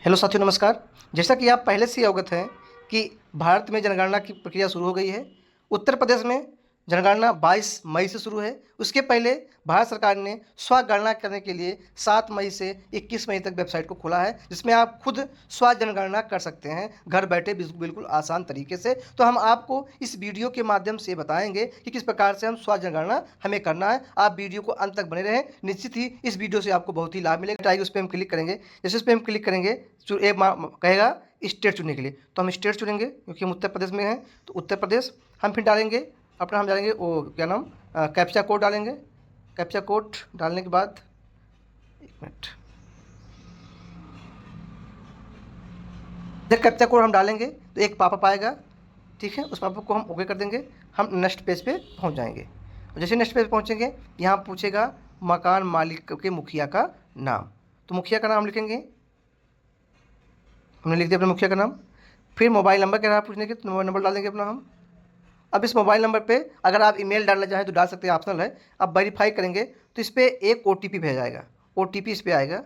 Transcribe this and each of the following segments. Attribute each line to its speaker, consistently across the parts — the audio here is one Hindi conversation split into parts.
Speaker 1: हेलो साथियों, नमस्कार। जैसा कि आप पहले से ही अवगत हैं कि भारत में जनगणना की प्रक्रिया शुरू हो गई है। उत्तर प्रदेश में जनगणना 22 मई से शुरू है। उसके पहले भारत सरकार ने स्वगणना करने के लिए 7 मई से 21 मई तक वेबसाइट को खोला है, जिसमें आप खुद स्व जनगणना कर सकते हैं घर बैठे बिल्कुल आसान तरीके से। तो हम आपको इस वीडियो के माध्यम से बताएंगे कि किस प्रकार से हम स्व जनगणना हमें करना है। आप वीडियो को अंत तक बने रहें। निश्चित ही इस वीडियो से आपको बहुत ही लाभ मिलेगा। आइए उस पर हम क्लिक करेंगे। जैसे उस पर हम क्लिक करेंगे तो एक कहेगा स्टेट चुनने के लिए, तो हम स्टेट चुनेंगे क्योंकि हम उत्तर प्रदेश में हैं। तो उत्तर प्रदेश हम फिर डालेंगे अपना, हम डालेंगे वो क्या नाम, कैप्चा कोड डालेंगे। कैप्चा कोड डालने के बाद एक मिनट, जब कैप्चा कोड हम डालेंगे तो एक पॉपअप आएगा। ठीक है, उस पॉपअप को हम ओके कर देंगे। हम नेक्स्ट पेज पे पहुंच जाएंगे। और जैसे नेक्स्ट पेज पहुंचेंगे, यहाँ पूछेगा मकान मालिक के मुखिया का नाम। तो मुखिया का नाम लिखेंगे, हमने लिख दिया अपने मुखिया का नाम। फिर मोबाइल नंबर के रहा पूछने के, तो मोबाइल नंबर डाल देंगे अपना हम। अब इस मोबाइल नंबर पे अगर आप ईमेल डालना चाहें तो डाल सकते हैं, ऑप्शनल है। अब वेरीफाई करेंगे तो इस पर एक OTP भेजा जाएगा। OTP इस पर आएगा,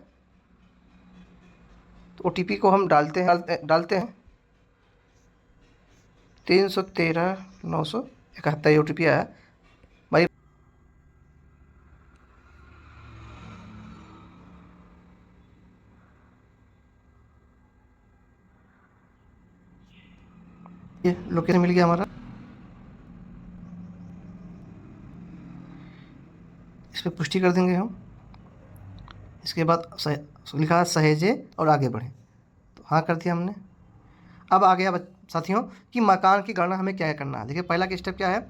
Speaker 1: तो OTP को हम डालते हैं 313 971 OTP आया भाई। ये लोकेशन मिल गया हमारा। इस पर पुष्टि कर देंगे हम। इसके बाद लिखा सहेजे और आगे बढ़ें, तो हाँ कर दिया हमने। अब आ गया साथियों कि मकान की गणना हमें क्या करना है। देखिए पहला स्टेप क्या है।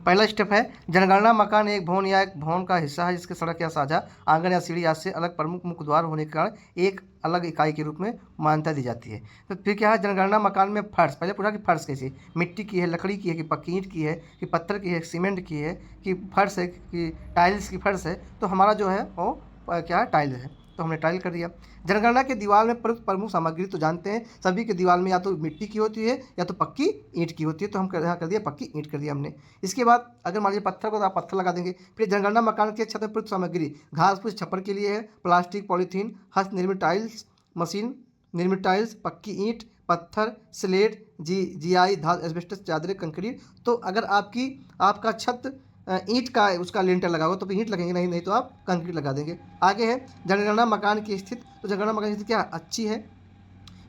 Speaker 1: पहला स्टेप है जनगणना। मकान एक भवन या एक भवन का हिस्सा है जिसके सड़क या साझा आंगन या सीढ़ी आदि से अलग प्रमुख मुख्य द्वार होने के कारण एक अलग इकाई के रूप में मान्यता दी जाती है। तो फिर क्या है, जनगणना मकान में फर्श, पहले पूछा कि फर्श कैसी, मिट्टी की है, लकड़ी की है, कि पक्की ईंट की है, कि पत्थर की है, सीमेंट की है, कि फर्श है, कि टाइल्स की फर्श है। तो हमारा जो है वो क्या है, टाइल है। तो हमने टाइल कर दिया। जनगणना के दीवार में प्रमुख सामग्री तो जानते हैं सभी के, दीवार में या तो मिट्टी की होती है या तो पक्की ईंट की होती है। तो हम यहाँ कर दिया पक्की ईंट कर दिया हमने। इसके बाद अगर मान लीजिए पत्थर को, तो आप पत्थर लगा देंगे। फिर जनगणना मकान के छत में प्रयुक्त सामग्री घास फूस छप्पर के लिए है, प्लास्टिक पॉलीथीन, हस्त निर्मित टाइल्स, मशीन निर्मित टाइल्स, पक्की ईंट, पत्थर, स्लेट, GI धातु, एस्बेस्टस, चादरें, कंक्रीट। तो अगर आपका छत ईंट का है, उसका लिंटर लगा हुआ तो फिर ईंट लगेंगे, नहीं तो आप कंक्रीट लगा देंगे। आगे है जनगणना मकान की स्थिति। तो जनगणना मकान की स्थिति क्या अच्छी है।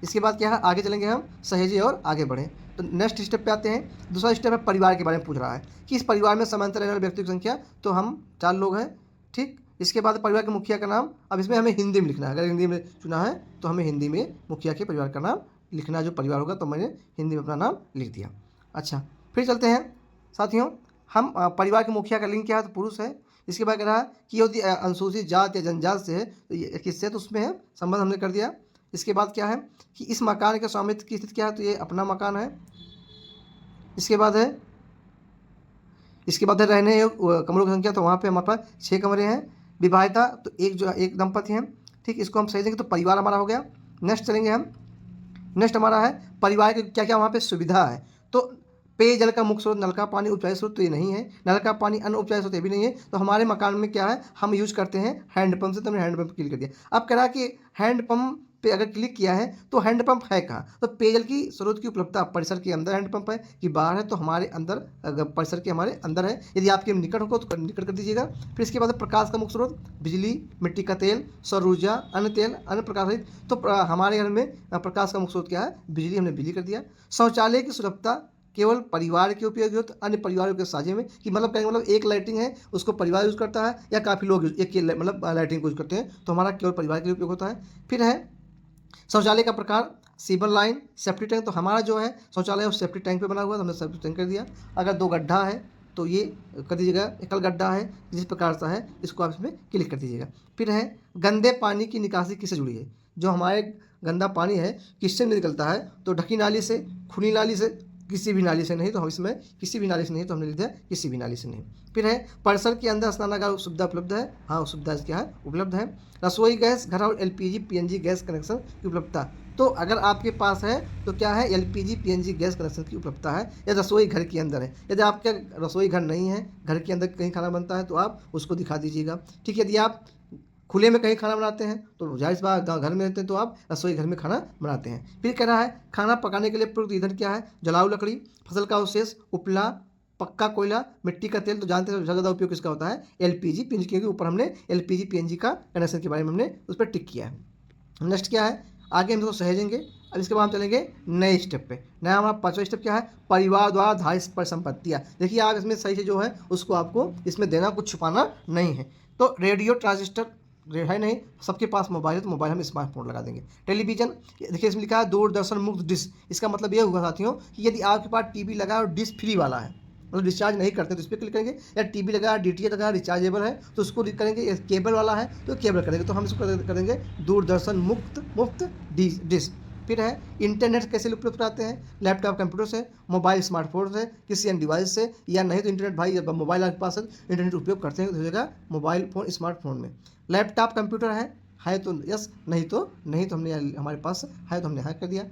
Speaker 1: इसके बाद क्या है, आगे चलेंगे हम सहेजे और आगे बढ़ें। तो नेक्स्ट स्टेप पे आते हैं। दूसरा स्टेप है परिवार के बारे में पूछ रहा है कि इस परिवार में समांतर रहने वाले व्यक्तियों की संख्या। तो हम 4 लोग हैं। ठीक, इसके बाद परिवार के मुखिया का नाम। अब इसमें हमें हिंदी में लिखना है। अगर हिंदी में चुना है तो हमें हिंदी में मुखिया के परिवार का नाम लिखना है, जो परिवार होगा। तो मैंने हिंदी में अपना नाम लिख दिया। अच्छा, फिर चलते हैं साथियों। हम परिवार के मुखिया का लिंग क्या है, तो पुरुष है। इसके बाद कह रहा है कि यदि अनुसूचित जात या जनजात से है तो ये किससे, तो उसमें है संबंध हमने कर दिया। इसके बाद क्या है कि इस मकान के स्वामित्व की स्थिति क्या है, तो ये अपना मकान है। इसके बाद है रहने योग्य कमरों की संख्या। तो वहाँ पे हमारे पास 6 कमरे हैं। विवाहिता तो एक दंपति हैं। ठीक, इसको हम सही देंगे तो परिवार हमारा हो गया। नेक्स्ट चलेंगे हम। नेक्स्ट हमारा है परिवार के क्या क्या वहाँ पे सुविधा है। तो पेयजल का मुख्य स्रोत नल का पानी, उपचारी स्रोत तो ये नहीं है। नल का पानी अन्य उपचारी स्रोत ये भी नहीं है। तो हमारे मकान में क्या है, हम यूज करते हैं हैंडपम्प से। तो हमने हैंडपम्प क्लिक कर दिया। अब कह रहा है कि हैंडपम्प पे अगर क्लिक किया है तो हैंडपंप है कहाँ, तो पेयजल की स्रोत की उपलब्धता परिसर के अंदर हैंडपंप है कि बाहर है, तो हमारे अंदर, अगर परिसर के हमारे अंदर है। यदि आपके निकट होगा तो निकट कर दीजिएगा। फिर इसके बाद प्रकाश का मुख्य स्रोत बिजली, मिट्टी का तेल, सौर ऊर्जा, अन्य तेल, अन्य प्रकाश रहित। तो हमारे घर में प्रकाश का मुख्य स्रोत क्या है, बिजली। हमने बिजली कर दिया। शौचालय की सुलभता केवल परिवार के उपयोग हो, अन्य परिवारों के साझे में, कि मतलब कहेंगे मतलब एक लाइटिंग है उसको परिवार यूज़ करता है या काफ़ी लोग एक मतलब लाइटिंग को यूज़ करते हैं, तो हमारा केवल परिवार के लिए उपयोग होता है। फिर है शौचालय का प्रकार सीवर लाइन, सेफ्टी टैंक। तो हमारा जो है शौचालय वो सेफ्टी टैंक पे बना हुआ है, तो हमने सेफ्टी टैंक कर दिया। अगर 2 गड्ढा है तो ये कर दीजिएगा, एकल गड्ढा है जिस प्रकार सा है इसको आप इसमें क्लिक कर दीजिएगा। फिर है गंदे पानी की निकासी किससे जुड़ी है, जो हमारे गंदा पानी है किससे निकलता है, तो ढकी नाली से, खुली नाली से, किसी भी नाली से नहीं। तो हम इसमें किसी भी नाली से नहीं, तो हमने लिख दिया किसी भी नाली से नहीं। फिर है परिसर के अंदर स्नानागार सुविधा उपलब्ध है। हाँ, सुविधा क्या है, उपलब्ध है। रसोई गैस घर और LPG PNG गैस कनेक्शन की उपलब्धता। तो अगर आपके पास है तो क्या है, LPG PNG गैस कनेक्शन की उपलब्धता है या रसोई घर के अंदर है। यदि आपका रसोई घर नहीं है, घर के अंदर कहीं खाना बनता है, तो आप उसको दिखा दीजिएगा। ठीक है, यदि आप खुले में कहीं खाना बनाते हैं तो जाहिर सी बात घर में रहते हैं तो आप रसोई घर में खाना बनाते हैं। फिर कह रहा है खाना पकाने के लिए प्रयुक्त ईंधन क्या है, जलाऊ लकड़ी, फसल का अवशेष, उपला, पक्का कोयला, मिट्टी का तेल। तो जानते हैं सबसे ज़्यादा उपयोग किसका होता है, एलपीजी पीएनजी, क्योंकि ऊपर हमने एलपीजी पीएनजी का कनेक्शन के बारे में हमने उस पर टिक किया है। नेक्स्ट क्या है, आगे हम इसको सहेजेंगे। अब इसके बाद हम चलेंगे नए स्टेप पे। नया हमारा 5वां स्टेप क्या है, परिवार द्वारा धारित परिसंपत्तियाँ। देखिए आप इसमें सही से जो है उसको आपको इसमें देना, कुछ छुपाना नहीं है। तो रेडियो ट्रांजिस्टर है नहीं, सबके पास मोबाइल है तो मोबाइल हम स्मार्टफोन लगा देंगे। टेलीविजन, देखिए इसमें लिखा है दूरदर्शन मुक्त डिश। इसका मतलब ये हुआ साथियों कि यदि आपके पास टीवी लगा है और डिश फ्री वाला है, मतलब डिस्चार्ज नहीं करते तो इस पर क्लिक करेंगे। या टीवी लगा, डीटीएच लगा, रिचार्जेबल है तो उसको क्लिक करेंगे। या केबल वाला है तो केबल करेंगे, तो हम इसको कर देंगे दूरदर्शन मुफ्त डिश। फिर है इंटरनेट कैसे उपयोग कराते हैं, लैपटॉप कंप्यूटर से, मोबाइल स्मार्टफोन से, किसी अन्य डिवाइस से, या नहीं तो इंटरनेट भाई जब मोबाइल आपके पास है इंटरनेट उपयोग करते हैं तो हो जाएगा मोबाइल फ़ोन स्मार्टफोन में। लैपटॉप कंप्यूटर है तो यस, नहीं तो हमने हमारे पास है तो हमने हाँ कर दिया।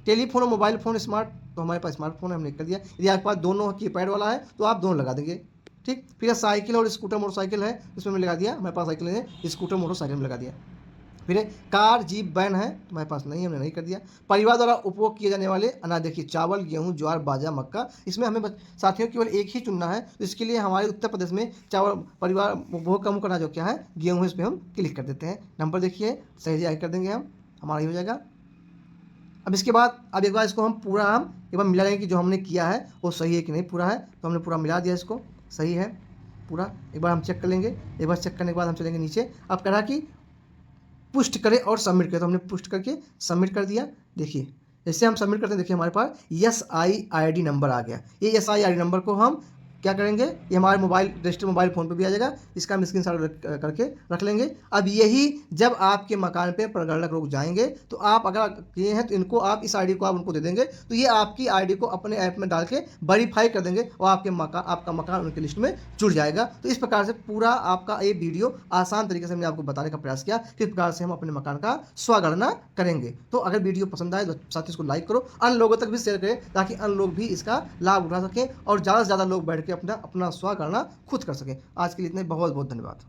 Speaker 1: टेलीफोन और मोबाइल फ़ोन स्मार्ट, तो हमारे पास स्मार्टफोन है हमने कर दिया। यदि आपके पास दोनों कीपैड वाला है तो आप दोनों लगा देंगे। ठीक, फिर साइकिल और स्कूटर मोटरसाइकिल है, इसमें मैंने लगा दिया, हमारे पास साइकिल है, स्कूटर मोटरसाइकिल में लगा दिया। फिर कार जीप वैन है, हमारे पास नहीं, हमने नहीं कर दिया। परिवार द्वारा उपभोग किए जाने वाले अनाज, देखिए चावल, गेहूं, ज्वार, बाजरा, मक्का। इसमें हमें साथियों केवल एक ही चुनना है, तो इसके लिए हमारे उत्तर प्रदेश में चावल परिवार उपभोग का मुख्य अनाज जो क्या है, गेहूँ है, इस पर हम क्लिक कर देते हैं। नंबर देखिए सही आगे कर देंगे हम, हमारा ये हो जाएगा। अब इसके बाद अब एक बार इसको हम पूरा हम एक बार मिला लेंगे कि जो हमने किया है वो सही है कि नहीं पूरा है। तो हमने पूरा मिला दिया, इसको सही है पूरा। एक बार हम चेक कर लेंगे, एक बार चेक करने के बाद हम चलेंगे नीचे। अब कह रहा कि पुष्ट करें और सबमिट करें, तो हमने पुष्ट करके सबमिट कर दिया। देखिए जैसे हम सबमिट करते हैं, देखिए हमारे पास SIID नंबर आ गया। ये SIID नंबर को हम क्या करेंगे, ये हमारे मोबाइल रजिस्टर मोबाइल फ़ोन पे भी आ जाएगा, इसका हम स्क्रीनशॉट करके रख लेंगे। अब यही जब आपके मकान पे प्रगणक लोग जाएंगे तो आप अगर किए हैं तो इनको आप इस आईडी को आप उनको दे देंगे, तो ये आपकी आईडी को अपने ऐप में डाल के वेरीफाई कर देंगे और आपका मकान उनकी लिस्ट में जुड़ जाएगा। तो इस प्रकार से पूरा आपका ये वीडियो आसान तरीके से हमने आपको बताने का प्रयास किया किस प्रकार से हम अपने मकान का स्वगणना करेंगे। तो अगर वीडियो पसंद आए तो साथ ही इसको लाइक करो, अन्य लोगों तक भी शेयर करें ताकि अन्य लोग भी इसका लाभ उठा सकें और ज़्यादा से ज़्यादा लोग बैठ के अपना स्वगणना खुद कर सकें। आज के लिए इतने, बहुत बहुत धन्यवाद।